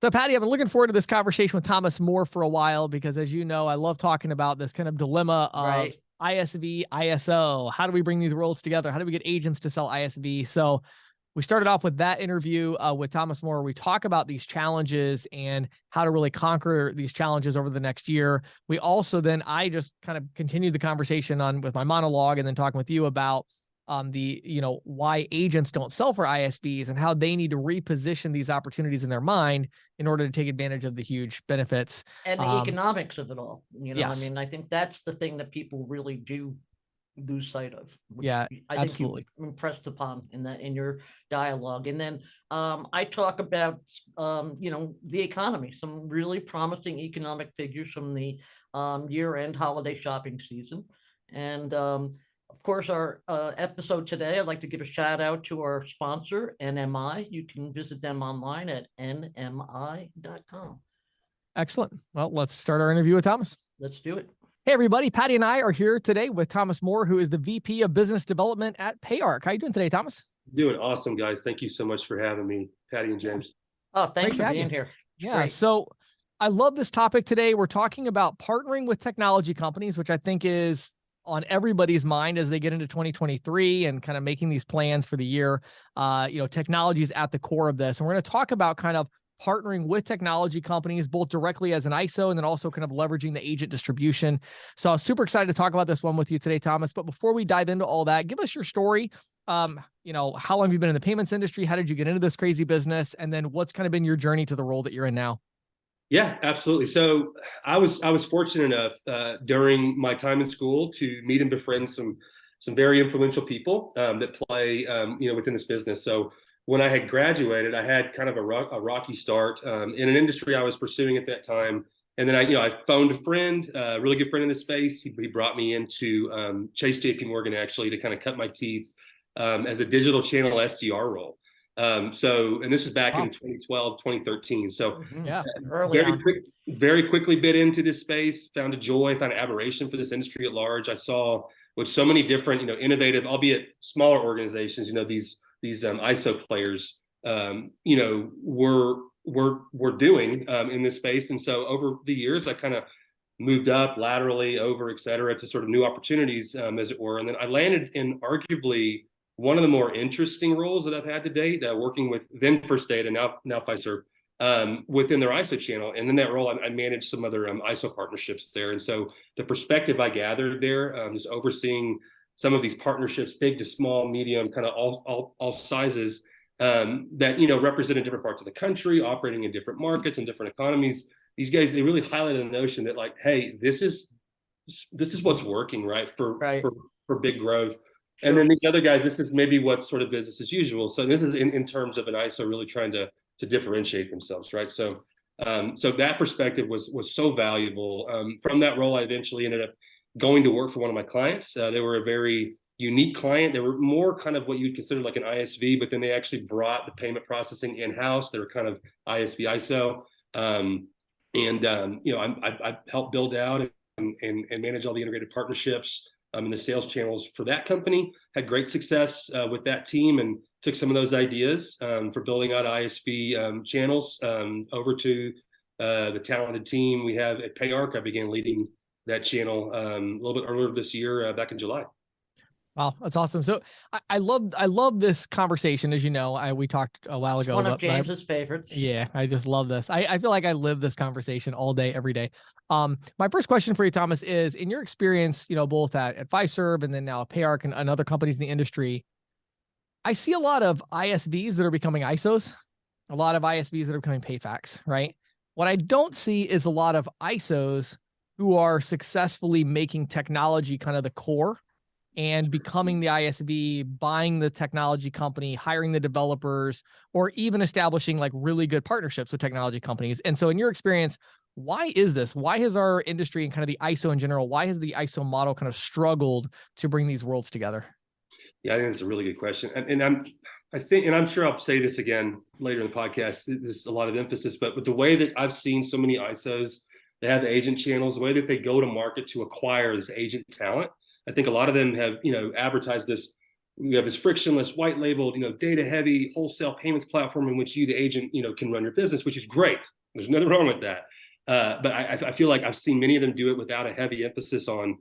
So, Patti, I've been looking forward to this conversation with Thomas Moore for a while because, as you know, I love talking about this kind of dilemma of Right. ISV, ISO. How do we bring these worlds together? How do we get agents to sell ISV? So, we started off with that interview with Thomas Moore. We talk about these challenges and how to really conquer these challenges over the next year. We also I just kind of continued the conversation on with my monologue and then talking with you about why agents don't sell for ISVs and how they need to reposition these opportunities in their mind in order to take advantage of the huge benefits. And the economics of it all. Yes. I mean, I think that's the thing that people really do lose sight of, which Yeah, I think absolutely. you impressed upon in your dialogue. And then I talk about the economy, some really promising economic figures from the year-end holiday shopping season. And of course, our episode today, I'd like to give a shout out to our sponsor, NMI. You can visit them online at nmi.com. Excellent. Well, let's start our interview with Thomas. Let's do it. Hey, everybody. Patti and I are here today with Thomas Moore, who is the VP of Business Development at payarc. How are you doing today, Thomas? Doing awesome, guys. Thank you so much for having me, Patti and James. Oh, thanks for being here. Yeah. Great. So I love this topic today. We're talking about partnering with technology companies, which I think is on everybody's mind as they get into 2023 and kind of making these plans for the year. Technology is at the core of this. And we're going to talk about kind of partnering with technology companies, both directly as an ISO and then also kind of leveraging the agent distribution. So I'm super excited to talk about this one with you today, Thomas. But before we dive into all that, give us your story. How long have you been in the payments industry? How did you get into this crazy business? And then what's kind of been your journey to the role that you're in now? Yeah, absolutely. So I was fortunate enough during my time in school to meet and befriend some very influential people that play within this business. So when I had graduated, I had kind of a rocky start in an industry I was pursuing at that time. And then I phoned a friend, a really good friend in the space. He brought me into Chase JP Morgan actually to kind of cut my teeth as a digital channel SDR role. And this was back in 2012, 2013. So very quickly bit into this space, found a joy, found an aberration for this industry at large. I saw with so many different, innovative, albeit smaller organizations, these ISO players, were doing in this space. And so over the years, I kind of moved up laterally over, et cetera, to sort of new opportunities, as it were. And then I landed in arguably one of the more interesting roles that I've had to date, working with then First Data, now Fiserv, within their ISO channel. And in that role, I managed some other ISO partnerships there. And so the perspective I gathered there, is overseeing some of these partnerships, big to small, medium, kind of all sizes, that represented different parts of the country, operating in different markets and different economies. These guys, they really highlighted the notion that, like, hey, this is what's working, right, for big growth. Sure. And then these other guys, this is maybe what's sort of business as usual. So this is in terms of an ISO really trying to differentiate themselves, right? So that perspective was so valuable. From that role, I eventually ended up going to work for one of my clients. They were a very unique client. They were more kind of what you'd consider like an ISV, but then they actually brought the payment processing in-house. They were kind of ISV ISO. I helped build out and manage all the integrated partnerships and the sales channels for that company. Had great success with that team and took some of those ideas for building out ISV channels over to the talented team we have at payarc. I began leading that channel a little bit earlier this year, back in July. Wow, that's awesome. So I love this conversation. As you know, we talked a while ago. It's one of James's favorites. Yeah, I just love this. I feel like I live this conversation all day, every day. My first question for you, Thomas, is in your experience, both at Fiserv and then now at payarc and other companies in the industry, I see a lot of ISVs that are becoming ISOs, a lot of ISVs that are becoming PayFacs, right? What I don't see is a lot of ISOs who are successfully making technology kind of the core and becoming the ISV, buying the technology company, hiring the developers, or even establishing like really good partnerships with technology companies. And so in your experience, why is this? Why has our industry and kind of the ISO in general, why has the ISO model kind of struggled to bring these worlds together? Yeah, I think that's a really good question. And I'm sure I'll say this again later in the podcast, there's a lot of emphasis, but with the way that I've seen so many ISOs, they have the agent channels, the way that they go to market to acquire this agent talent. I think a lot of them have, advertised this we have this frictionless, white labeled, data heavy wholesale payments platform in which you, the agent, can run your business, which is great. There's nothing wrong with that. But I feel like I've seen many of them do it without a heavy emphasis on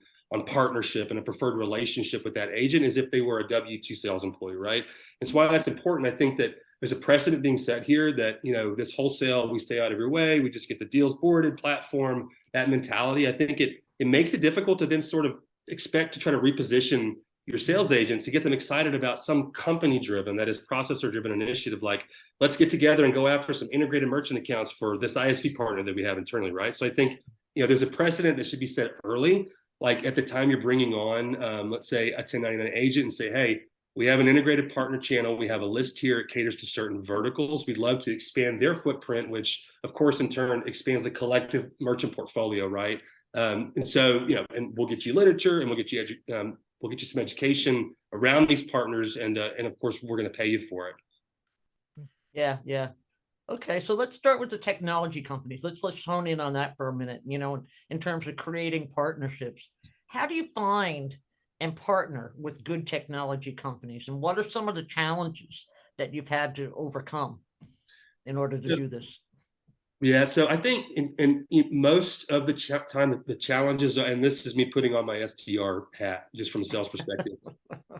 partnership and a preferred relationship with that agent, as if they were a W-2 sales employee, right? And so why that's important, I think that there's a precedent being set here that, this wholesale, we stay out of your way, we just get the deals boarded platform, that mentality. I think it makes it difficult to then sort of expect to try to reposition your sales agents to get them excited about some company driven, that is processor driven initiative, like let's get together and go after some integrated merchant accounts for this ISV partner that we have internally, right? So I think, there's a precedent that should be set early, like at the time you're bringing on, let's say a 1099 agent, and say, hey, we have an integrated partner channel. We have a list here. It caters to certain verticals. We'd love to expand their footprint, which of course in turn expands the collective merchant portfolio, right? And so, and we'll get you literature, and we'll get you some education around these partners, and of course we're going to pay you for it. Yeah. Okay, so let's start with the technology companies. Let's hone in on that for a minute. In terms of creating partnerships, how do you find and partner with good technology companies, and what are some of the challenges that you've had to overcome in order to do this? Yeah, so I think in most of the time, the challenges, and this is me putting on my SDR hat just from a sales perspective,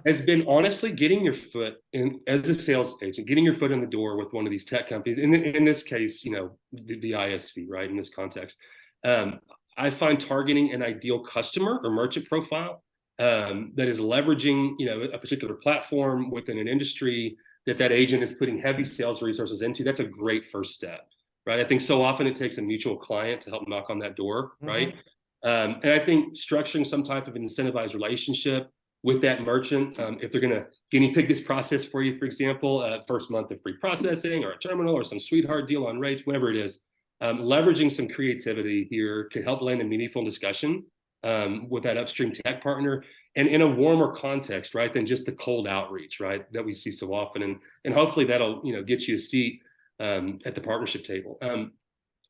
has been honestly getting your foot in as a sales agent, getting your foot in the door with one of these tech companies. In this case, the ISV, right? In this context, I find targeting an ideal customer or merchant profile that is leveraging, a particular platform within an industry that agent is putting heavy sales resources into. That's a great first step. Right. I think so often it takes a mutual client to help knock on that door. Right. And I think structuring some type of incentivized relationship with that merchant, if they're going to guinea pig this process for you, for example, first month of free processing or a terminal or some sweetheart deal on rates, whatever it is, leveraging some creativity here could help land a meaningful discussion with that upstream tech partner, and in a warmer context, right, than just the cold outreach, right, that we see so often. And hopefully that'll, get you a seat at the partnership table.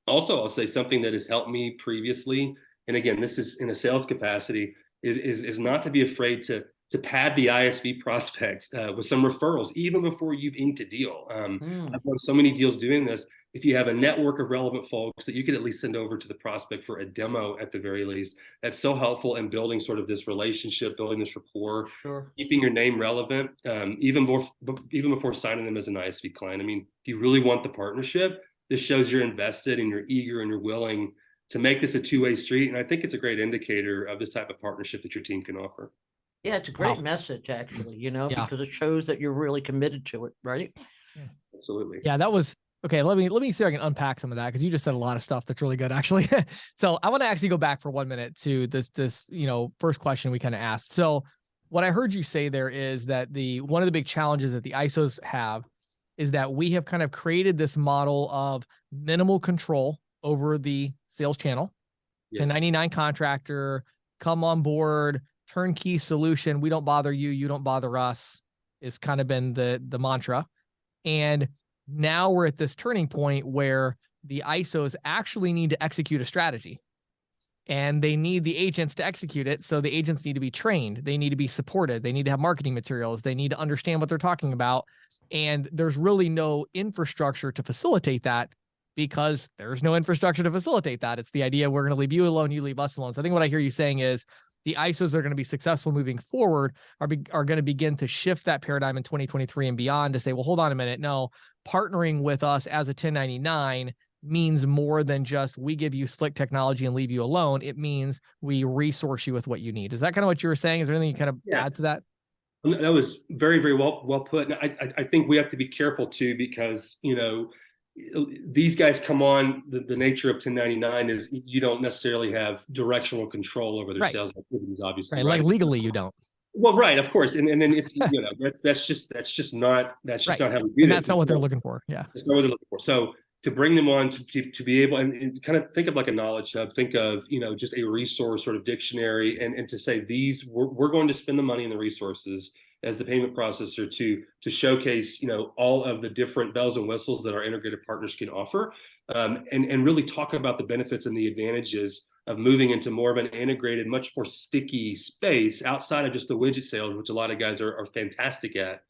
Also, I'll say something that has helped me previously, and again, this is in a sales capacity, is not to be afraid to pad the ISV prospects with some referrals, even before you've inked a deal. I've done so many deals doing this. If you have a network of relevant folks that you could at least send over to the prospect for a demo at the very least, that's so helpful in building sort of this relationship, building this rapport, keeping your name relevant, even before signing them as an ISV client. I mean, if you really want the partnership, this shows you're invested and you're eager and you're willing to make this a two-way street. And I think it's a great indicator of this type of partnership that your team can offer. Yeah, it's a great message, actually, because it shows that you're really committed to it, right? Absolutely. Yeah, that was okay. Let me see if I can unpack some of that, because you just said a lot of stuff that's really good, actually. So I want to actually go back for 1 minute to this first question we kind of asked. So what I heard you say there is that one of the big challenges that the ISOs have is that we have kind of created this model of minimal control over the sales channel. Yes. 1099 contractor, come on board, turnkey solution. We don't bother you. You don't bother us is kind of been the mantra. And now we're at this turning point where the ISOs actually need to execute a strategy, and they need the agents to execute it. So the agents need to be trained. They need to be supported. They need to have marketing materials. They need to understand what they're talking about. And there's really no infrastructure to facilitate that, because there's no infrastructure to facilitate that. It's the idea, we're going to leave you alone, you leave us alone. So I think what I hear you saying is the ISOs that are going to be successful moving forward are going to begin to shift that paradigm in 2023 and beyond to say, well, hold on a minute. No, partnering with us as a 1099 means more than just we give you slick technology and leave you alone. It means we resource you with what you need. Is that kind of what you were saying? Is there anything you kind of add to that? That was very, very well put. And I think we have to be careful too, because, these guys come on, the nature of 1099 is you don't necessarily have directional control over their sales activities, obviously. Right. Like legally you don't. Well, right, of course. And then it's, that's just not how we do it. And that's not what they're looking for. Yeah. That's not what they're looking for. So to bring them on to be able, and kind of think of like a knowledge hub, think of, just a resource sort of dictionary, and to say we're going to spend the money and the resources as the payment processor to showcase, all of the different bells and whistles that our integrated partners can offer, and really talk about the benefits and the advantages of moving into more of an integrated, much more sticky space outside of just the widget sales, which a lot of guys are fantastic at.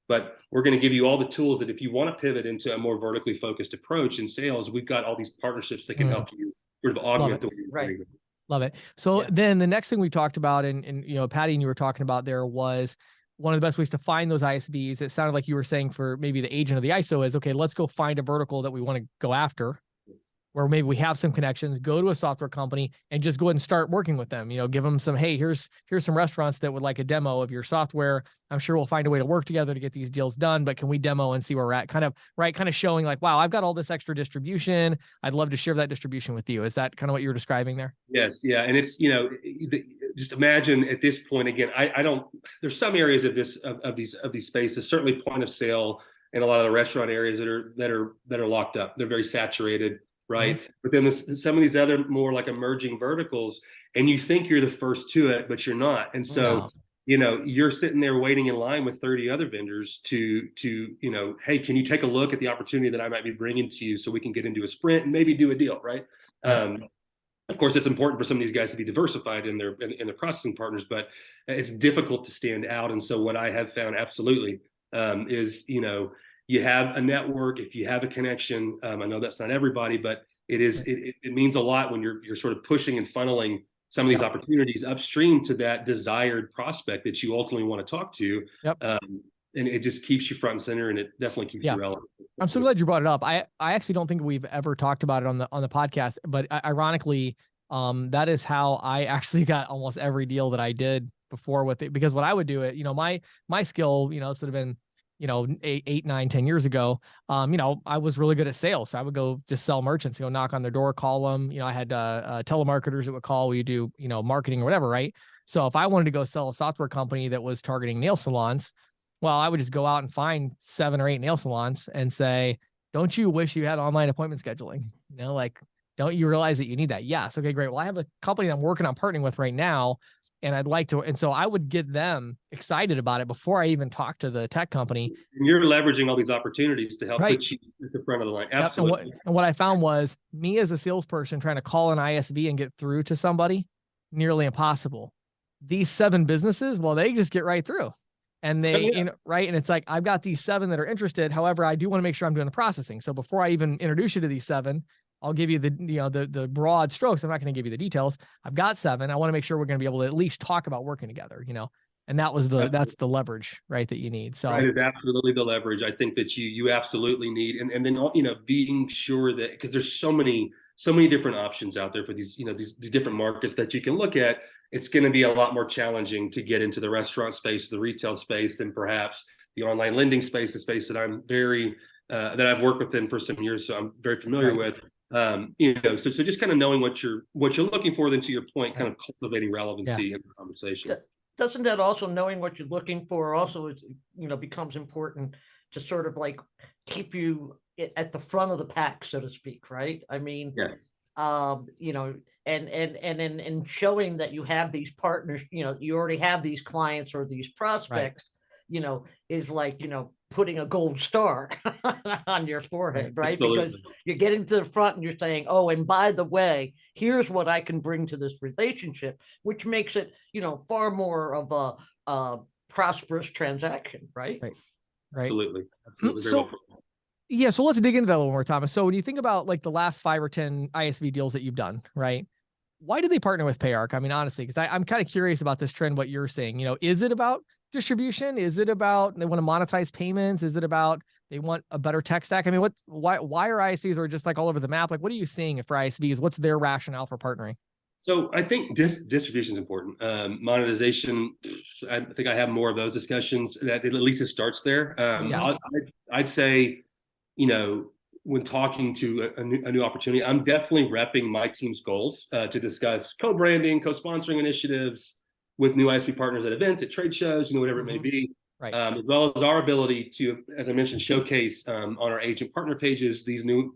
But we're going to give you all the tools that if you want to pivot into a more vertically focused approach in sales, we've got all these partnerships that can help you sort of augment the way you're Right. doing. Love it. So then the next thing we talked about, and you know, Patti and you were talking about there, was one of the best ways to find those ISVs. It sounded like you were saying for maybe the agent of the ISO is, okay, let's go find a vertical that we want to go after, where maybe we have some connections, go to a software company and just go ahead and start working with them. You know, give them some, hey, here's some restaurants that would like a demo of your software. I'm sure we'll find a way to work together to get these deals done, but can we demo and see where we're at? Kind of showing like, wow, I've got all this extra distribution. I'd love to share that distribution with you. Is that kind of what you're describing there? Yes. Yeah. And it's, you know, just imagine at this point, again, I don't, there's some areas of this, of these spaces, certainly point of sale in a lot of the restaurant areas that are locked up. They're very saturated. Right. But then there's some of these other more like emerging verticals, and you think you're the first to it, but you're not. And so, you know, you're sitting there waiting in line with 30 other vendors to, you know, hey, can you take a look at the opportunity that I might be bringing to you so we can get into a sprint and maybe do a deal. Right. Of course, it's important for some of these guys to be diversified in their processing partners, but it's difficult to stand out. And so what I have found absolutely is, you know, you have a network, if you have a connection, I know that's not everybody, but it means a lot when you're sort of pushing and funneling some of these opportunities upstream to that desired prospect that you ultimately want to talk to. And it just keeps you front and center, and it definitely keeps you relevant. I'm so glad you brought it up. I actually don't think we've ever talked about it on the podcast, but ironically, that is how I actually got almost every deal that I did before with it, because what I would do it, you know, my skill, you know, sort of been, you know, 8, 9, 10 years ago, you know, I was really good at sales. So I would go just sell merchants, you know, knock on their door, call them. You know, I had telemarketers that would call. We do, you know, marketing or whatever, right? So if I wanted to go sell a software company that was targeting nail salons, well, I would just go out and find 7 or 8 nail salons and say, don't you wish you had online appointment scheduling? You know, like, don't you realize that you need that? Yes. Okay, great. Well, I have a company that I'm working on partnering with right now, and I'd like to. And so I would get them excited about it before I even talk to the tech company. And you're leveraging all these opportunities to help put you at the front of the line. Absolutely. And what I found was me as a salesperson trying to call an ISV and get through to somebody, nearly impossible. These 7 businesses, well, they just get right through. And they, you know, right. And it's like, I've got these 7 that are interested. However, I do want to make sure I'm doing the processing. So before I even introduce you to these 7, I'll give you the, you know, the broad strokes. I'm not going to give you the details. I've got 7. I want to make sure we're going to be able to at least talk about working together, you know, and that's the leverage, right, that you need. So that is absolutely the leverage I think that you absolutely need. And then, you know, being sure that, because there's so many different options out there for these, you know, these different markets that you can look at. It's going to be a lot more challenging to get into the restaurant space, the retail space, than perhaps the online lending space, the space that I'm very, that I've worked within for some years. So I'm very familiar with. You know, so just kind of knowing what you're looking for, then to your point, kind of cultivating relevancy in the conversation. Doesn't that also, knowing what you're looking for also is, you know, becomes important to sort of like keep you at the front of the pack, so to speak, right? I mean, yes. You know, and showing that you have these partners, you know, you already have these clients or these prospects, you know, is like, you know, putting a gold star on your forehead, right? Absolutely. Because you're getting to the front and you're saying, oh, and by the way, here's what I can bring to this relationship, which makes it, you know, far more of a prosperous transaction, right? Right. Absolutely. So, yeah, so let's dig into that a little more, Thomas. So when you think about like the last 5 or 10 ISV deals that you've done, right? Why did they partner with payarc? I mean, honestly, because I'm kind of curious about this trend, what you're saying. You know, is it about distribution? Is it about they want to monetize payments? Is it about they want a better tech stack? I mean, why are ISVs are just like all over the map? Like, what are you seeing for ISVs? What's their rationale for partnering? So I think distribution is important. Monetization, I think I have more of those discussions. That at least it starts there. I'd say, you know, when talking to a new opportunity, I'm definitely repping my team's goals to discuss co-branding, co-sponsoring initiatives with new ISV partners at events, at trade shows, you know, whatever it may be. Right. As well as our ability to, as I mentioned, showcase on our agent partner pages these new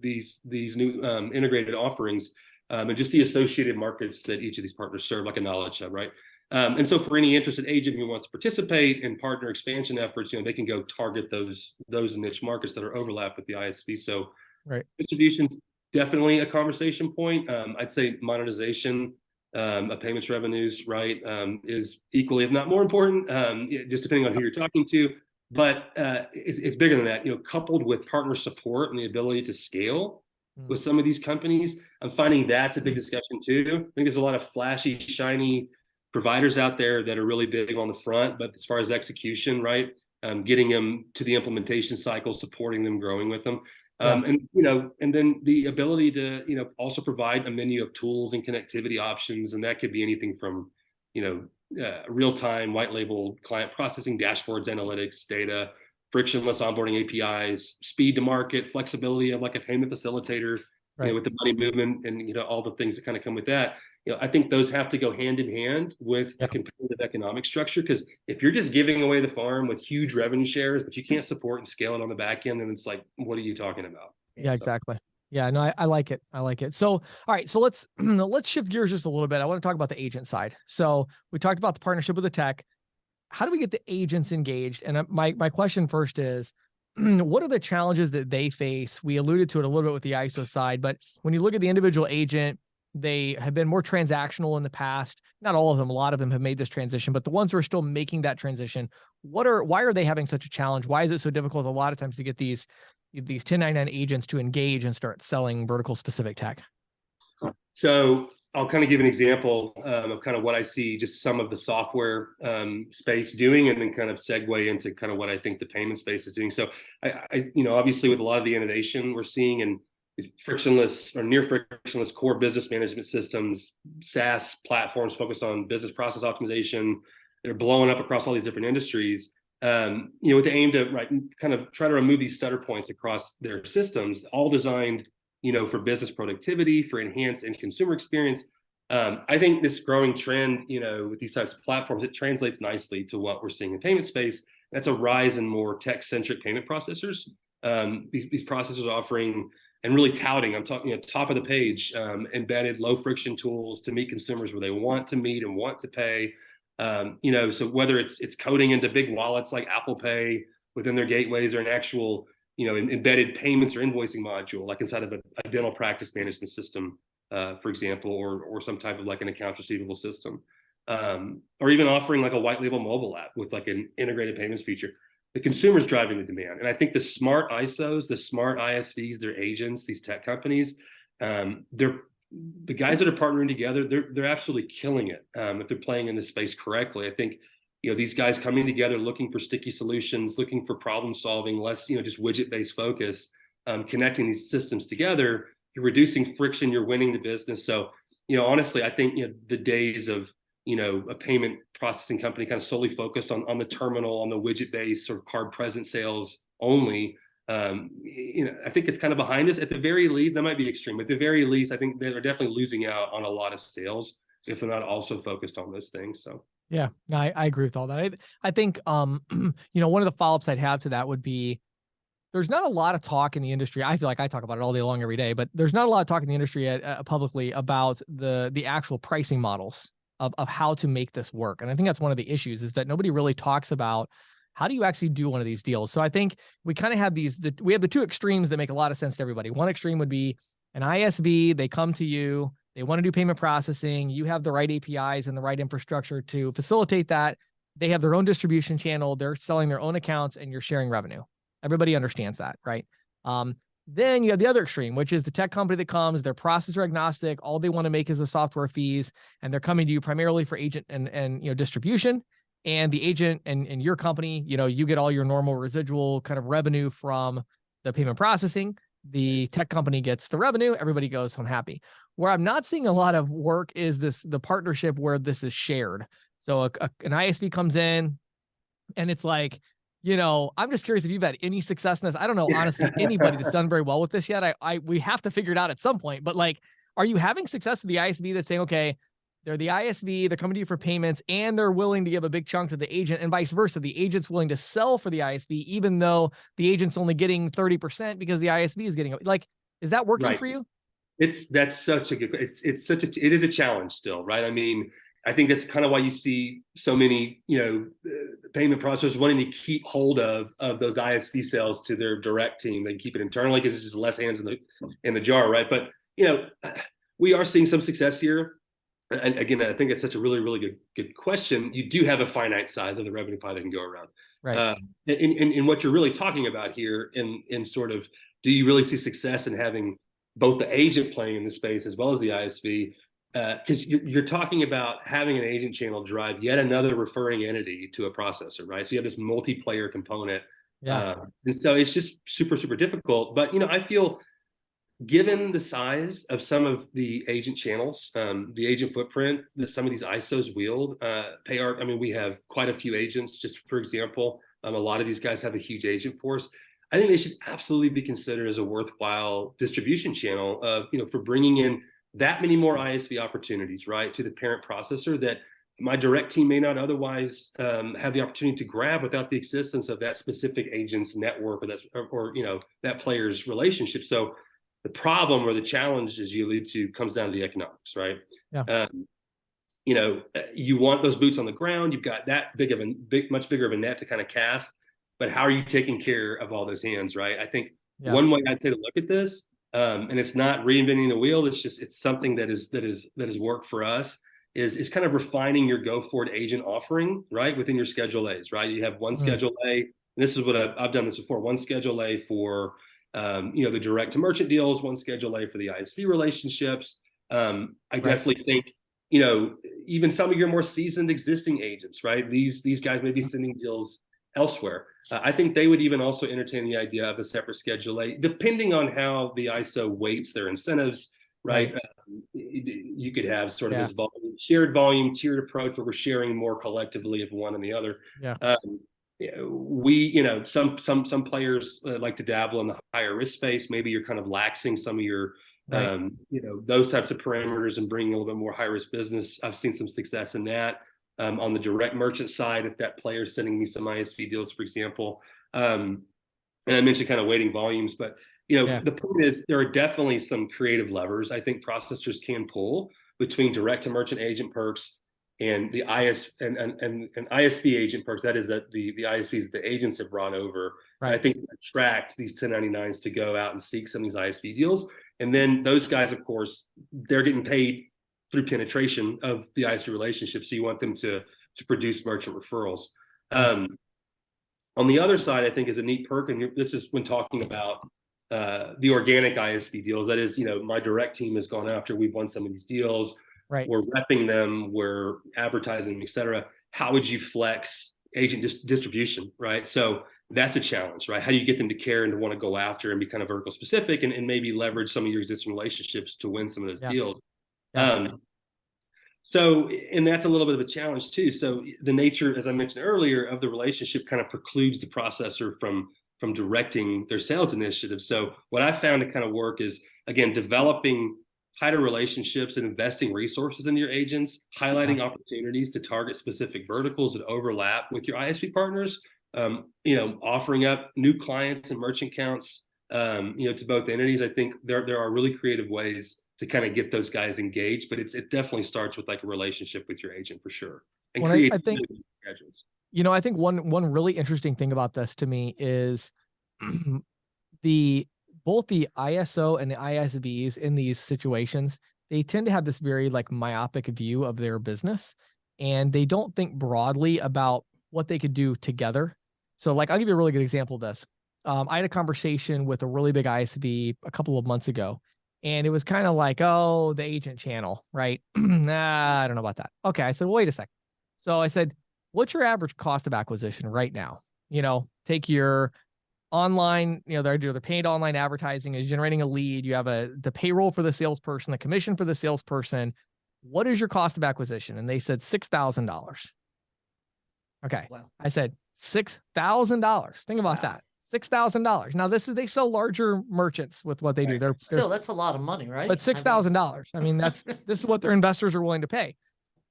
integrated offerings and just the associated markets that each of these partners serve, like a knowledge hub, right? And so for any interested agent who wants to participate in partner expansion efforts, you know, they can go target those niche markets that are overlap with the ISV. So distribution's definitely a conversation point. I'd say monetization of payments revenues, right, is equally, if not more important, just depending on who you're talking to. But it's bigger than that, coupled with partner support and the ability to scale with some of these companies. I'm finding that's a big discussion too. I think there's a lot of flashy, shiny providers out there that are really big on the front, but as far as execution, right, getting them to the implementation cycle, supporting them, growing with them. And then the ability to, also provide a menu of tools and connectivity options. And that could be anything from, real-time white label client processing, dashboards, analytics, data, frictionless onboarding APIs, speed to market, flexibility of like a payment facilitator, right, with the money movement and, all the things that kind of come with that. I think those have to go hand in hand with a competitive economic structure, because if you're just giving away the farm with huge revenue shares, but you can't support and scale it on the back end, then it's like, what are you talking about? Yeah, exactly. Yeah, no, I like it. I like it. So, all right, so let's shift gears just a little bit. I want to talk about the agent side. So we talked about the partnership with the tech. How do we get the agents engaged? And my question first is, what are the challenges that they face? We alluded to it a little bit with the ISO side, but when you look at the individual agent, they have been more transactional in the past. Not all of them, a lot of them have made this transition, but the ones who are still making that transition, why are they having such a challenge? Why is it so difficult a lot of times to get these 1099 agents to engage and start selling vertical specific tech? So I'll kind of give an example of kind of what I see just some of the software space doing, and then kind of segue into kind of what I think the payment space is doing. So I obviously with a lot of the innovation we're seeing in these frictionless or near frictionless core business management systems, SaaS platforms focused on business process optimization, they're blowing up across all these different industries. With the aim to kind of try to remove these stutter points across their systems, all designed for business productivity, for enhanced end consumer experience. I think this growing trend, with these types of platforms, it translates nicely to what we're seeing in payment space. That's a rise in more tech-centric payment processors. These processors offering and really touting, I'm talking top of the page, embedded low friction tools to meet consumers where they want to meet and want to pay. So whether it's coding into big wallets like Apple Pay within their gateways, or an actual embedded payments or invoicing module, like inside of a dental practice management system, for example, or some type of like an accounts receivable system, or even offering like a white label mobile app with like an integrated payments feature. The consumer's driving the demand. And I think the smart ISOs, the smart ISVs, their agents, these tech companies, the guys that are partnering together, they're absolutely killing it if they're playing in this space correctly. I think these guys coming together, looking for sticky solutions, looking for problem solving, less just widget based focus, connecting these systems together, you're reducing friction, you're winning the business. So honestly, I think the days of a payment processing company kind of solely focused on the terminal, on the widget based or card present sales only, I think it's kind of behind us. At the very least, that might be extreme. At the very least, I think they're definitely losing out on a lot of sales if they're not also focused on those things. So yeah, no, I agree with all that. I think one of the follow-ups I'd have to that would be, there's not a lot of talk in the industry. I feel like I talk about it all day long every day, but there's not a lot of talk in the industry publicly about the actual pricing models of how to make this work. And I think that's one of the issues, is that nobody really talks about how do you actually do one of these deals. So I think we kind of have we have the two extremes that make a lot of sense to everybody. One extreme would be an ISV, they come to you, they want to do payment processing, you have the right APIs and the right infrastructure to facilitate that. They have their own distribution channel, they're selling their own accounts, and you're sharing revenue. Everybody understands that, right? Then you have the other extreme, which is the tech company that comes, they're processor agnostic, all they want to make is the software fees, and they're coming to you primarily for agent and distribution. And the agent and your company, you get all your normal residual kind of revenue from the payment processing. The tech company gets the revenue, everybody goes home happy. Where I'm not seeing a lot of work is the partnership where this is shared. So an ISV comes in and it's like, I'm just curious if you've had any success in this. I don't know, honestly, anybody that's done very well with this yet. We have to figure it out at some point, but like, are you having success with the ISV that's saying, okay, they're the ISV, they're coming to you for payments, and they're willing to give a big chunk to the agent, and vice versa. The agent's willing to sell for the ISV, even though the agent's only getting 30% because the ISV is getting, like, is that working for you? That's such a good, it is a challenge still, right? I mean, I think that's kind of why you see so many, payment processors wanting to keep hold of those ISV sales to their direct team. They can keep it internally because it's just less hands in the jar, right? But we are seeing some success here. And again, I think it's such a really, really good question. You do have a finite size of the revenue pie that can go around. Right. In what you're really talking about here, in sort of, do you really see success in having both the agent playing in the space as well as the ISV? Because you're talking about having an agent channel drive yet another referring entity to a processor, right? So you have this multiplayer component. Yeah. And so it's just super, super difficult. But, I feel given the size of some of the agent channels, the agent footprint that some of these ISOs wield, payarc, I mean, we have quite a few agents, just for example. A lot of these guys have a huge agent force. I think they should absolutely be considered as a worthwhile distribution channel of, for bringing in that many more ISV opportunities, right, to the parent processor that my direct team may not otherwise have the opportunity to grab without the existence of that specific agent's network or that player's relationship. So the problem or the challenge, as you allude to, comes down to the economics, right? Yeah. You want those boots on the ground. You've got that much bigger of a net to kind of cast, but how are you taking care of all those hands, right? I think one way I'd say to look at this, and it's not reinventing the wheel. It's something that has worked for us. Is kind of refining your go forward agent offering, right, within your Schedule A's, right? You have one Schedule A, and this is what I've done this before. One Schedule A for the direct to merchant deals, one Schedule A for the ISV relationships. I definitely think, even some of your more seasoned existing agents, right? These guys may be sending deals elsewhere. I think they would even also entertain the idea of a separate Schedule A, depending on how the ISO weights their incentives, right? You could have sort of this shared volume tiered approach where we're sharing more collectively of one and the other. Some players like to dabble in the higher risk space. Maybe you're kind of laxing some of your those types of parameters and bringing a little bit more high risk business. I've seen some success in that. On the direct merchant side, if that player is sending me some ISV deals, for example, and I mentioned kind of weighting volumes, but the point is there are definitely some creative levers I think processors can pull between direct to merchant agent perks and the ISV agent perks. That is that the ISVs the agents have brought over. Right. I think attract these 1099s to go out and seek some of these ISV deals, and then those guys, of course, they're getting paid through penetration of the ISV relationship. So you want them to produce merchant referrals. On the other side, I think is a neat perk, and this is when talking about the organic ISV deals. That is, my direct team has gone after, we've won some of these deals. Right. We're repping them, we're advertising them, et cetera. How would you flex agent distribution, right? So that's a challenge, right? How do you get them to care and to want to go after and be kind of vertical specific and maybe leverage some of your existing relationships to win some of those deals? So, and that's a little bit of a challenge too. So the nature, as I mentioned earlier, of the relationship kind of precludes the processor from directing their sales initiative. So what I found to kind of work is, again, developing tighter relationships and investing resources into your agents, highlighting opportunities to target specific verticals that overlap with your ISV partners, offering up new clients and merchant counts, to both entities. I think there are really creative ways to kind of get those guys engaged, but it definitely starts with like a relationship with your agent for sure. And create schedules. I think one really interesting thing about this to me is both the ISO and the ISVs in these situations, they tend to have this very like myopic view of their business, and they don't think broadly about what they could do together. So like, I'll give you a really good example of this. I had a conversation with a really big ISV a couple of months ago, and it was kind of like, oh, the agent channel, right? Nah, I don't know about that. Okay. I said, well, wait a second. So I said, what's your average cost of acquisition right now? Take your online, they're paid online advertising is generating a lead. You have the payroll for the salesperson, the commission for the salesperson. What is your cost of acquisition? And they said $6,000. Okay. Wow. I said $6,000. Think about that. $6,000. Now they sell larger merchants with what they do. That's a lot of money, right? But $6,000. I mean, this is what their investors are willing to pay.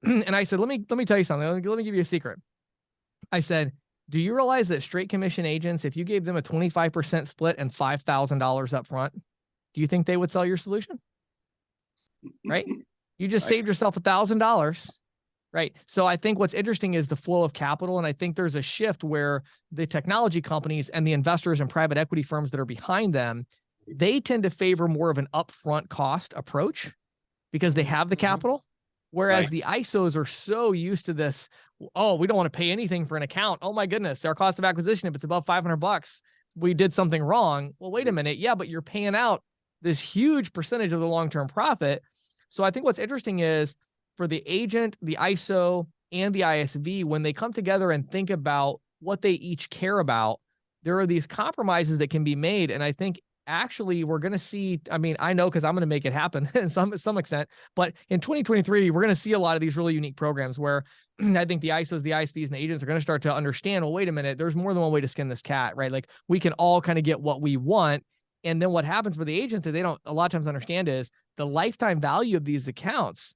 And I said, let me tell you something. Let me give you a secret. I said, do you realize that straight commission agents, if you gave them a 25% split and $5,000 up front, do you think they would sell your solution? Right? You just saved yourself $1,000 Right. So I think what's interesting is the flow of capital. And I think there's a shift where the technology companies and the investors and private equity firms that are behind them, they tend to favor more of an upfront cost approach because they have the capital. Whereas Right. the ISOs are so used to this, oh, we don't want to pay anything for an account. Oh my goodness, our cost of acquisition, if it's above $500, we did something wrong. Well, wait a minute. Yeah, but you're paying out this huge percentage of the long-term profit. So I think what's interesting is for the agent, the ISO, and the ISV, when they come together and think about what they each care about, there are these compromises that can be made. And I think actually we're going to see, I mean, I know because I'm going to make it happen in some extent, but in 2023, we're going to see a lot of these really unique programs where I think the ISOs, the ISVs, and the agents are going to start to understand, well, wait a minute, there's more than one way to skin this cat, right? Like we can all kind of get what we want. And then what happens for the agents that they don't a lot of times understand is the lifetime value of these accounts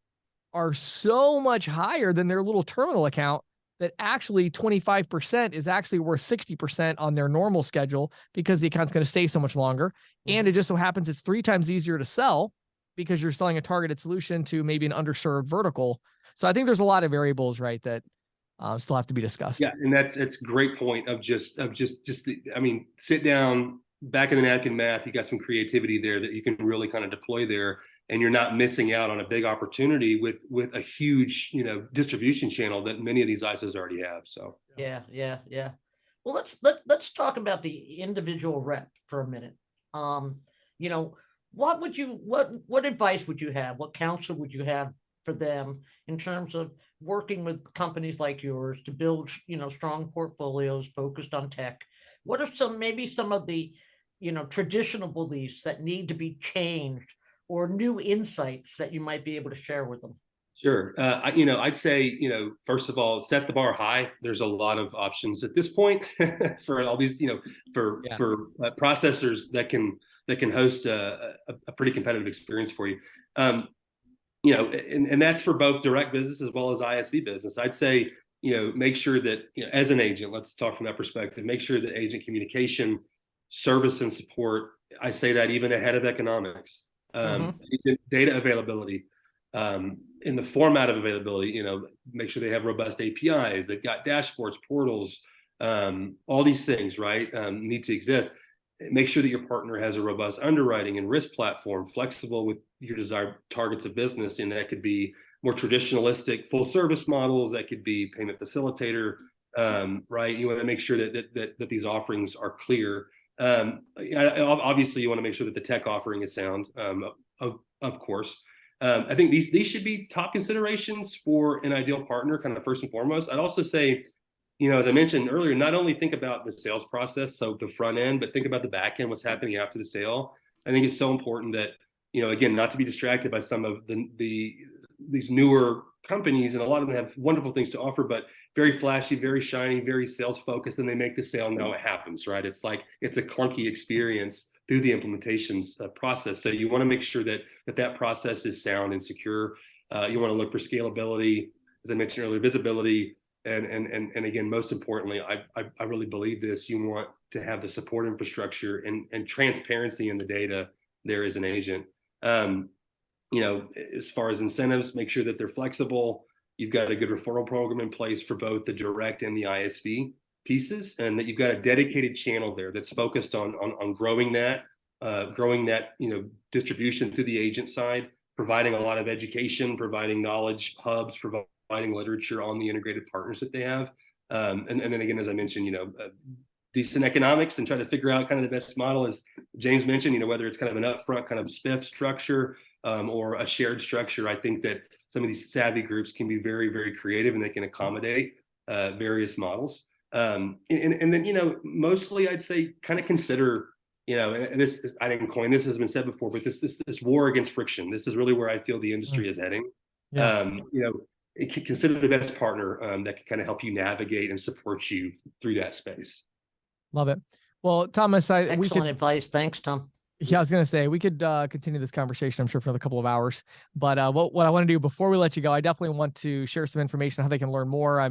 are so much higher than their little terminal account that actually 25% is actually worth 60% on their normal schedule because the account's going to stay so much longer. And it just so happens it's 3 times easier to sell because you're selling a targeted solution to maybe an underserved vertical. So I think there's a lot of variables, right, that still have to be discussed. Yeah, and it's a great point of just I mean, sit down, back in the napkin math, you got some creativity there that you can really kind of deploy there, and you're not missing out on a big opportunity with a huge, distribution channel that many of these ISOs already have. So Yeah. Well, let's talk about the individual rep for a minute. What advice would you have? What counsel would you have for them in terms of working with companies like yours to build, strong portfolios focused on tech? What are maybe some of the, traditional beliefs that need to be changed or new insights that you might be able to share with them? sure, I'd say, first of all, set the bar high. There's a lot of options at this point for all these, for processors that can host a pretty competitive experience for you. And that's for both direct business as well as ISV business. I'd say, make sure that, as an agent, let's talk from that perspective, make sure that agent communication, service, and support, I say that even ahead of economics, data availability, in the format of availability, make sure they have robust APIs, they've got dashboards, portals, all these things, right, need to exist. Make sure that your partner has a robust underwriting and risk platform, flexible with your desired targets of business. And that could be more traditionalistic full service models. That could be payment facilitator, right? You want to make sure that these offerings are clear. Obviously, you want to make sure that the tech offering is sound, of course. I think these should be top considerations for an ideal partner, kind of first and foremost. I'd also say, as I mentioned earlier, not only think about the sales process, so the front end, but think about the back end, what's happening after the sale. I think it's so important that, again, not to be distracted by some of these newer companies, and a lot of them have wonderful things to offer, but very flashy, very shiny, very sales focused, and they make the sale. Now it happens, right? It's like it's a clunky experience through the implementations process. So you want to make sure that process is sound and secure. You want to look for scalability, as I mentioned earlier, visibility. And again, most importantly, I really believe this. You want to have the support infrastructure and transparency in the data there as an agent. As far as incentives, make sure that they're flexible. You've got a good referral program in place for both the direct and the ISV pieces, and that you've got a dedicated channel there that's focused on growing that distribution through the agent side, providing a lot of education, providing knowledge hubs, providing literature on the integrated partners that they have. And then again, as I mentioned, decent economics, and try to figure out kind of the best model, as James mentioned, whether it's kind of an upfront kind of spiff structure or a shared structure. I think that some of these savvy groups can be very, very creative, and they can accommodate various models. And then, mostly I'd say kind of consider, and this is, I didn't coin this, has been said before, but this war against friction. This is really where I feel the industry is heading. Consider the best partner that can kind of help you navigate and support you through that space. Love it. Well, Thomas, Excellent advice. Thanks, Tom. Yeah, I was going to say, we could continue this conversation, I'm sure, for another couple of hours. But what I want to do before we let you go, I definitely want to share some information on how they can learn more.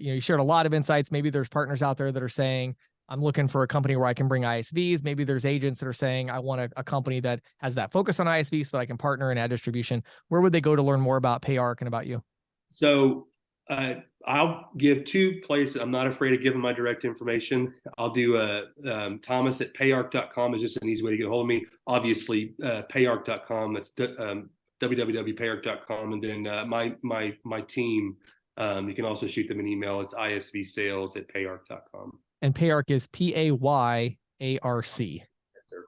You shared a lot of insights. Maybe there's partners out there that are saying, I'm looking for a company where I can bring ISVs. Maybe there's agents that are saying, I want a company that has that focus on ISVs so that I can partner and add distribution. Where would they go to learn more about payarc and about you? So I'll give 2 places. I'm not afraid of giving my direct information. I'll do Thomas at payarc.com is just an easy way to get a hold of me. Obviously, payarc.com. That's www.payarc.com. And then my team, you can also shoot them an email. It's isvsales@payarc.com. And payarc is PAYARC.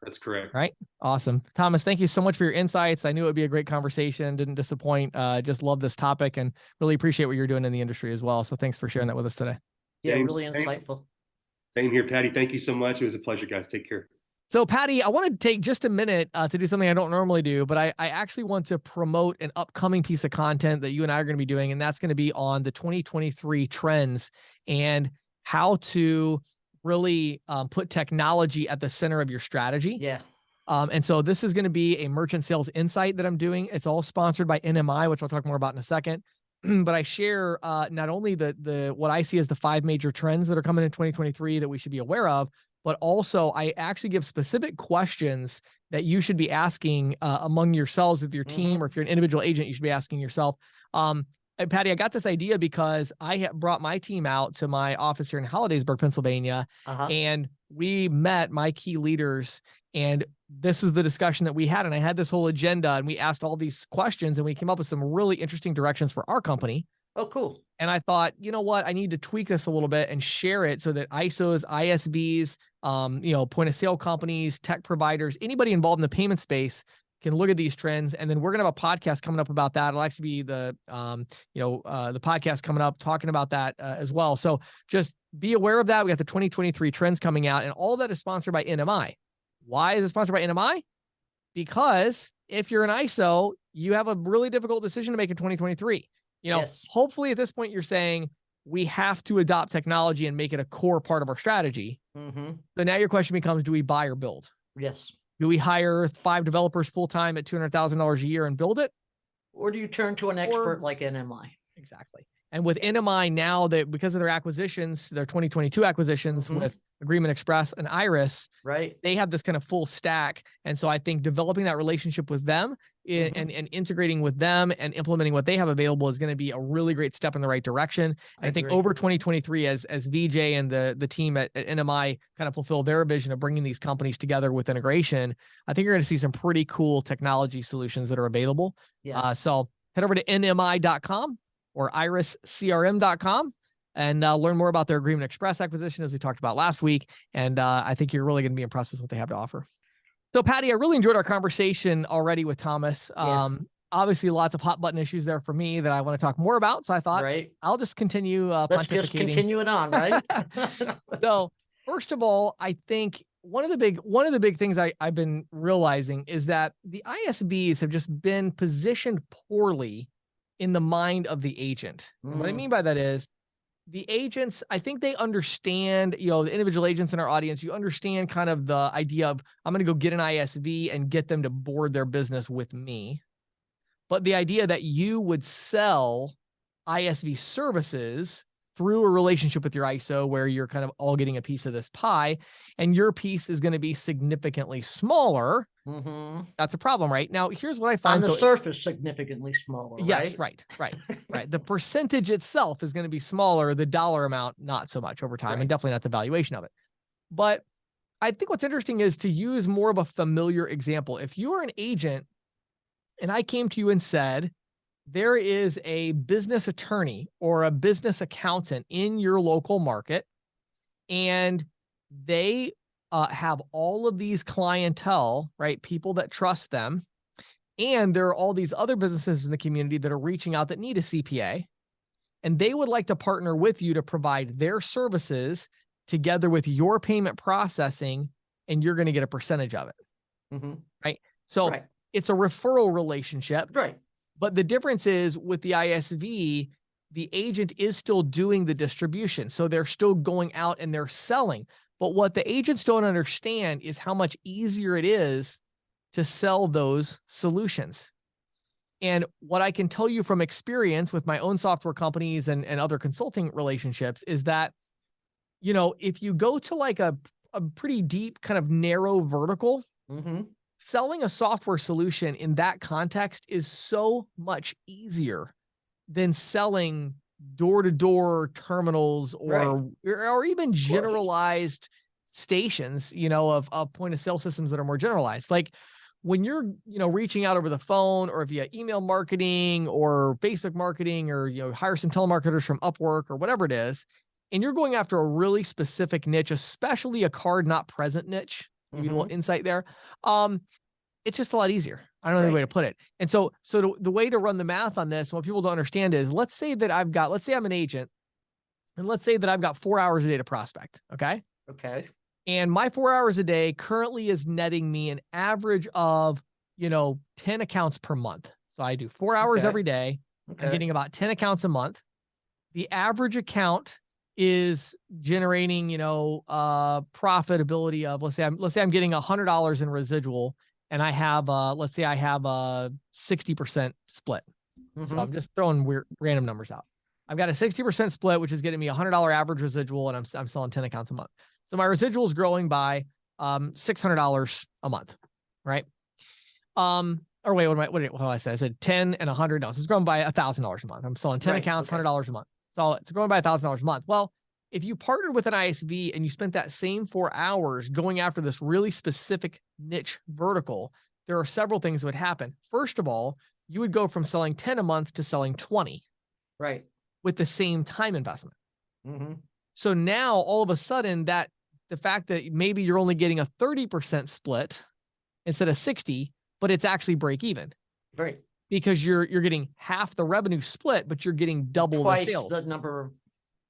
That's correct. Right. Awesome. Thomas, thank you so much for your insights. I knew it would be a great conversation. Didn't disappoint. Just love this topic and really appreciate what you're doing in the industry as well. So thanks for sharing that with us today. Yeah, James, really insightful. Same here, Patty. Thank you so much. It was a pleasure, guys. Take care. So Patti, I want to take just a minute to do something I don't normally do, but I actually want to promote an upcoming piece of content that you and I are going to be doing, and that's going to be on the 2023 trends and how to really put technology at the center of your strategy. Yeah. And so this is going to be a merchant sales insight that I'm doing. It's all sponsored by NMI, which I'll talk more about in a second. But I share not only the what I see as the 5 major trends that are coming in 2023 that we should be aware of, but also I actually give specific questions that you should be asking among yourselves with your team, or if you're an individual agent, you should be asking yourself. And Patti, I got this idea because I brought my team out to my office here in Hollidaysburg, Pennsylvania, and we met my key leaders, and this is the discussion that we had. And I had this whole agenda, and we asked all these questions, and we came up with some really interesting directions for our company. Oh, cool. And I thought, you know what, I need to tweak this a little bit and share it so that ISOs, ISVs, point of sale companies, tech providers, anybody involved in the payment space can look at these trends. And then we're going to have a podcast coming up about that. It'll actually be the podcast coming up talking about that as well. So just be aware of that. We got the 2023 trends coming out, and all that is sponsored by NMI. Why is it sponsored by NMI? Because if you're an ISO, you have a really difficult decision to make in 2023. Hopefully at this point you're saying we have to adopt technology and make it a core part of our strategy. So now your question becomes, do we buy or build? Yes. Do we hire 5 developers full-time at $200,000 a year and build it? Or do you turn to an expert like NMI? Exactly. And with NMI now, that because of their acquisitions, their 2022 acquisitions with Agreement Express and Iris, right, they have this kind of full stack. And so I think developing that relationship with them and integrating with them and implementing what they have available is going to be a really great step in the right direction. And I think over 2023, as VJ and the team at NMI kind of fulfill their vision of bringing these companies together with integration, I think you're going to see some pretty cool technology solutions that are available. So head over to nmi.com or iriscrm.com and learn more about their Agreement Express acquisition, as we talked about last week. And I think you're really going to be impressed with what they have to offer. So Patti, I really enjoyed our conversation already with Thomas. Obviously lots of hot button issues there for me that I want to talk more about. So I thought I'll just continue Let's just continue it on, right? So first of all, I think one of the big things I've been realizing is that the ISVs have just been positioned poorly in the mind of the agent. And what I mean by that is the agents, I think they understand, the individual agents in our audience, you understand kind of the idea of, I'm going to go get an ISV and get them to board their business with me. But the idea that you would sell ISV services through a relationship with your ISO where you're kind of all getting a piece of this pie and your piece is going to be significantly smaller. That's a problem, right? Now, here's what I find. On the surface, significantly smaller. Yes, right. The percentage itself is going to be smaller. The dollar amount, not so much over time, and definitely not the valuation of it. But I think what's interesting is to use more of a familiar example. If you are an agent and I came to you and said, there is a business attorney or a business accountant in your local market, and they have all of these clientele, right? People that trust them. And there are all these other businesses in the community that are reaching out that need a CPA, and they would like to partner with you to provide their services together with your payment processing, and you're going to get a percentage of it. Right. So it's a referral relationship. Right. But the difference is with the ISV, the agent is still doing the distribution. So they're still going out and they're selling. But what the agents don't understand is how much easier it is to sell those solutions. And what I can tell you from experience with my own software companies and other consulting relationships is that, if you go to like a pretty deep kind of narrow vertical, selling a software solution in that context is so much easier than selling door-to-door terminals or even course. generalized stations, you know, of point of sale systems that are more generalized. Like when you're, you know, reaching out over the phone or via email marketing or Facebook marketing, or, you know, hire some telemarketers from Upwork or whatever it is, and you're going after a really specific niche, especially a card not present niche, give you a little insight there. It's just a lot easier. I don't know the way to put it. And so the way to run the math on this, what people don't understand is, let's say I'm an agent, and let's say that I've got 4 hours a day to prospect. Okay. Okay. And my 4 hours a day currently is netting me an average of, you know, 10 accounts per month. So I do 4 hours every day. I'm getting about 10 accounts a month. The average account is generating, you know, profitability of, let's say I'm getting $100 in residual, and I have, let's say I have a 60% split. So I'm just throwing random numbers out. I've got a 60% split, which is getting me $100 average residual, and I'm selling 10 accounts a month. So my residual is growing by $600 a month, right? Or wait, what did I say? I said 10 and 100. No, so it's growing by $1,000 a month. I'm selling 10 accounts, $100 a month. So it's growing by $1,000 a month. Well, if you partnered with an ISV and you spent that same 4 hours going after this really specific niche vertical, there are several things that would happen. First of all, you would go from selling 10 a month to selling 20. Right. With the same time investment. So now all of a sudden, that the fact that maybe you're only getting a 30% split instead of 60, but it's actually break even. Right. Because you're getting half the revenue split, but you're getting double Twice the sales. the number of,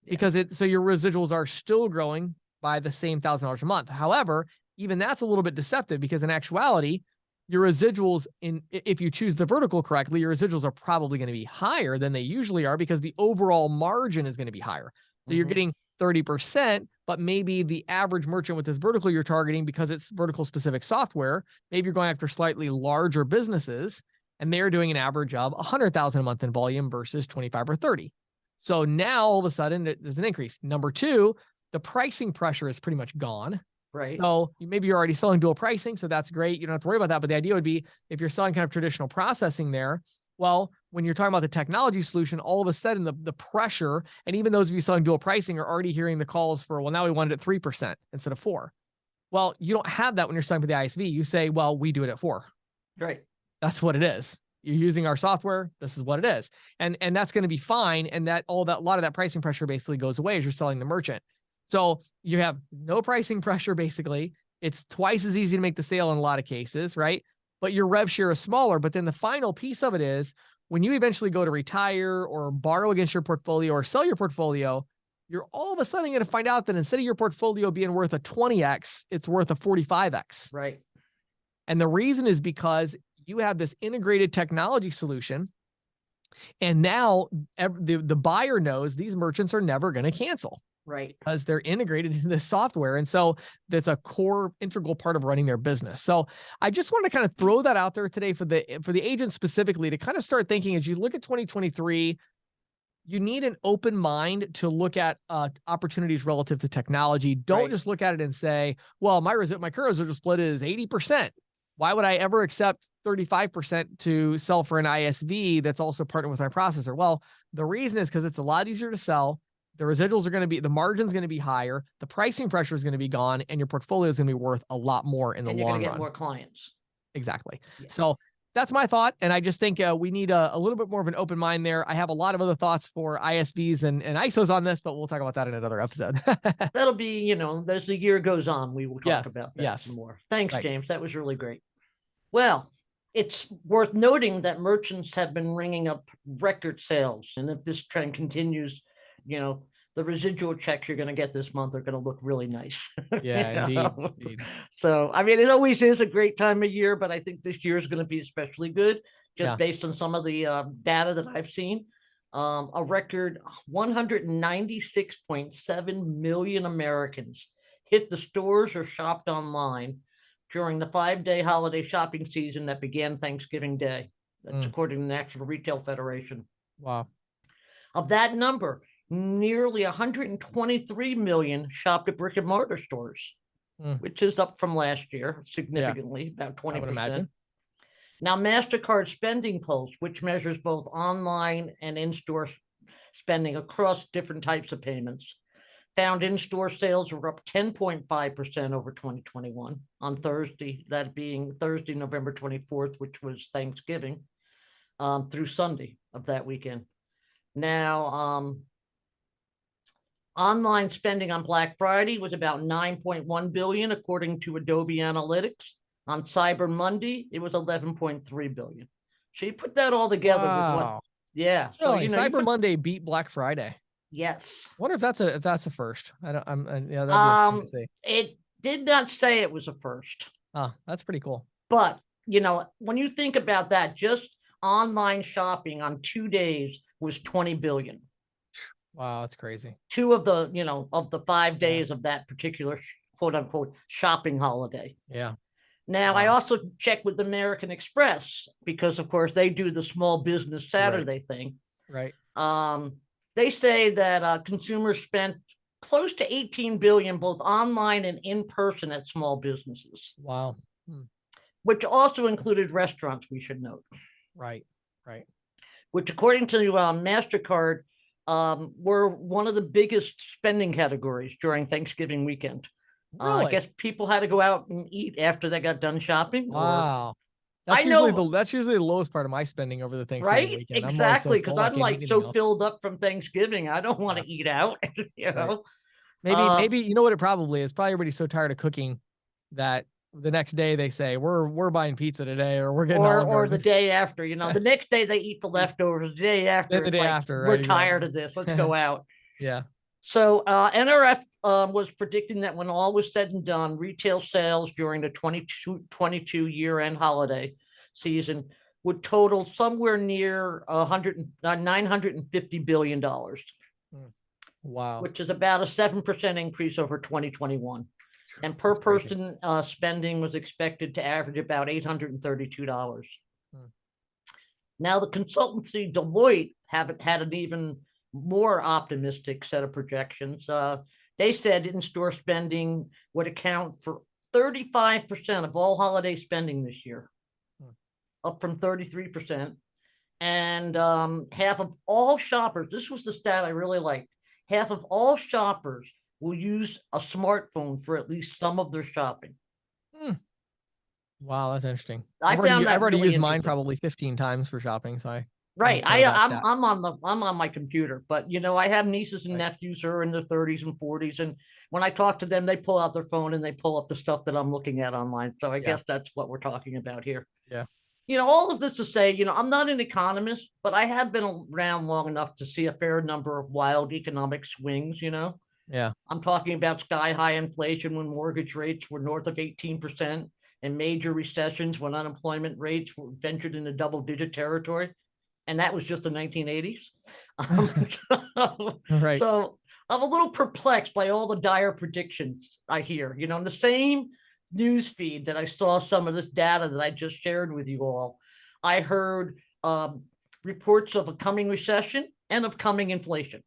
because so your residuals are still growing by the same $1,000 a month. However, even that's a little bit deceptive, because in actuality, your residuals, if you choose the vertical correctly, your residuals are probably going to be higher than they usually are, because the overall margin is going to be higher. So you're getting 30%, but maybe the average merchant with this vertical you're targeting, because it's vertical specific software, maybe you're going after slightly larger businesses, and they're doing an average of 100,000 a month in volume versus 25 or 30. So now all of a sudden there's an increase. Number two, the pricing pressure is pretty much gone. Right. So maybe you're already selling dual pricing, so that's great. You don't have to worry about that. But the idea would be, if you're selling kind of traditional processing there, well, when you're talking about the technology solution, all of a sudden the pressure, and even those of you selling dual pricing are already hearing the calls for, well, now we want it at 3% instead of 4%. Well, you don't have that when you're selling for the ISV. You say, well, we do it at 4%. Right. That's what it is. You're using our software. This is what it is. And that's going to be fine. And a lot of that pricing pressure basically goes away as you're selling the merchant. So you have no pricing pressure, basically. It's twice as easy to make the sale in a lot of cases, right? But your rev share is smaller. But then the final piece of it is, when you eventually go to retire or borrow against your portfolio or sell your portfolio, you're all of a sudden going to find out that instead of your portfolio being worth a 20x, it's worth a 45x. Right. And the reason is because you have this integrated technology solution. And now the buyer knows these merchants are never going to cancel. Right. Because they're integrated into this software. And so that's a core integral part of running their business. So I just want to kind of throw that out there today for the agents specifically, to kind of start thinking, as you look at 2023, you need an open mind to look at opportunities relative to technology. Don't just look at it and say, well, my current residual split is 80%. Why would I ever accept 35% to sell for an ISV that's also partnered with my processor? Well, the reason is because it's a lot easier to sell. The residuals are going to be, the margin's going to be higher. The pricing pressure is going to be gone, and your portfolio is going to be worth a lot more in the long run. And you're going to get more clients. Exactly. Yeah. So that's my thought. And I just think we need a little bit more of an open mind there. I have a lot of other thoughts for ISVs and ISOs on this, but we'll talk about that in another episode. That'll be, as the year goes on, we will talk about that some more. Thanks, James. That was really great. Well, it's worth noting that merchants have been ringing up record sales. And if this trend continues, the residual checks you're going to get this month are going to look really nice. Yeah, indeed. So, it always is a great time of year, but I think this year is going to be especially good, just based on some of the data that I've seen. A record 196.7 million Americans hit the stores or shopped online during the 5-day holiday shopping season that began Thanksgiving Day. That's according to the National Retail Federation. Wow. Of that number, nearly 123 million shopped at brick and mortar stores, which is up from last year significantly, about 20%. I would imagine. Now, MasterCard Spending Pulse, which measures both online and in-store spending across different types of payments. Found in-store sales were up 10.5% over 2021 on Thursday, that being Thursday, November 24th, which was Thanksgiving, through Sunday of that weekend. Now, online spending on Black Friday was about 9.1 billion, according to Adobe Analytics. On Cyber Monday, it was 11.3 billion. So you put that all together with what, Wow. yeah. So, Really? you know, Cyber Monday beat Black Friday. yes. I wonder if that's a first. Yeah, that'd be interesting to see. It did not say it was a first. Oh, that's pretty cool. But, you know, when you think about that, just online shopping on 2 days was 20 billion. Wow, that's crazy. 2 of the, you know, of the 5 days of that particular quote unquote shopping holiday. Yeah. Now, I also checked with American Express because, of course, they do the small business Saturday thing. Right. They say that consumers spent close to 18 billion both online and in person at small businesses. Wow. Which also included restaurants, we should note. Right. Which, according to MasterCard, were one of the biggest spending categories during Thanksgiving weekend. Really? I guess people had to go out and eat after they got done shopping. Wow. That's usually the lowest part of my spending over the Thanksgiving right? weekend. Exactly, because I'm like so else. filled up from Thanksgiving. I don't want to eat out, you know. Maybe you know what it probably is. Probably everybody's so tired of cooking that the next day they say we're buying pizza today, or we're getting or the day after. You know, the next day they eat the leftovers. The day after, the day after, we're tired of this. Let's go out. Yeah. So NRF was predicting that when all was said and done, retail sales during the 2022 year-end holiday season would total somewhere near $950 billion. Wow. Which is about a 7% increase over 2021. And per person spending was expected to average about $832. Now, the consultancy Deloitte had an even more optimistic set of projections. They said in-store spending would account for 35% of all holiday spending this year, up from 33%. And half of all shoppers, this was the stat I really liked, half of all shoppers will use a smartphone for at least some of their shopping. Wow, that's interesting. I've already used mine probably 15 times for shopping. So I'm on my computer, but you know, I have nieces and nephews who are in their 30s and 40s, and when I talk to them, they pull out their phone and they pull up the stuff that I'm looking at online. So I guess that's what we're talking about here. Yeah. You know, all of this to say, you know, I'm not an economist, but I have been around long enough to see a fair number of wild economic swings, you know. Yeah. I'm talking about sky high inflation when mortgage rates were north of 18% and major recessions when unemployment rates were ventured into double-digit territory. And that was just the 1980s. Right. So I'm a little perplexed by all the dire predictions I hear, you know, in the same news feed that I saw some of this data that I just shared with you all. I heard reports of a coming recession and of coming inflation.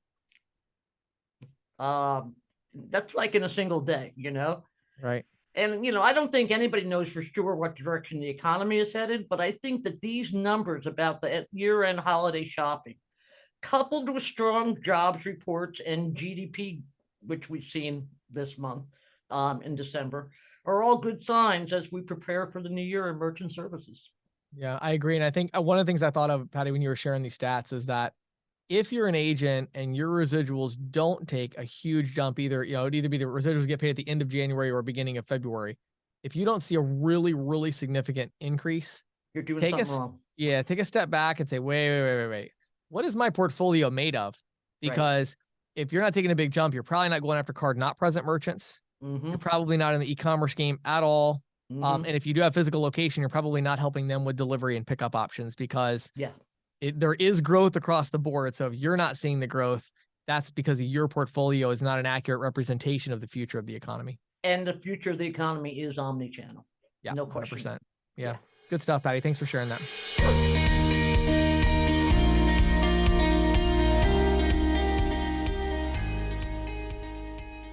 That's like in a single day, you know? Right. And, you know, I don't think anybody knows for sure what direction the economy is headed, but I think that these numbers about the year-end holiday shopping, coupled with strong jobs reports and GDP, which we've seen this month in December, are all good signs as we prepare for the new year in merchant services. Yeah, I agree. And I think one of the things I thought of, Patty, when you were sharing these stats is that if you're an agent and your residuals don't take a huge jump, either, you know, it'd either be the residuals get paid at the end of January or beginning of February. If you don't see a really, really significant increase, you're doing something wrong. Yeah, take a step back and say, wait. What is my portfolio made of? Because if you're not taking a big jump, you're probably not going after card not present merchants. You're probably not in the e-commerce game at all. And if you do have physical location, you're probably not helping them with delivery and pickup options because there is growth across the board. So if you're not seeing the growth, that's because your portfolio is not an accurate representation of the future of the economy. And the future of the economy is omni-channel. Yeah, no question. 100%. Yeah. Good stuff, Patty. Thanks for sharing that.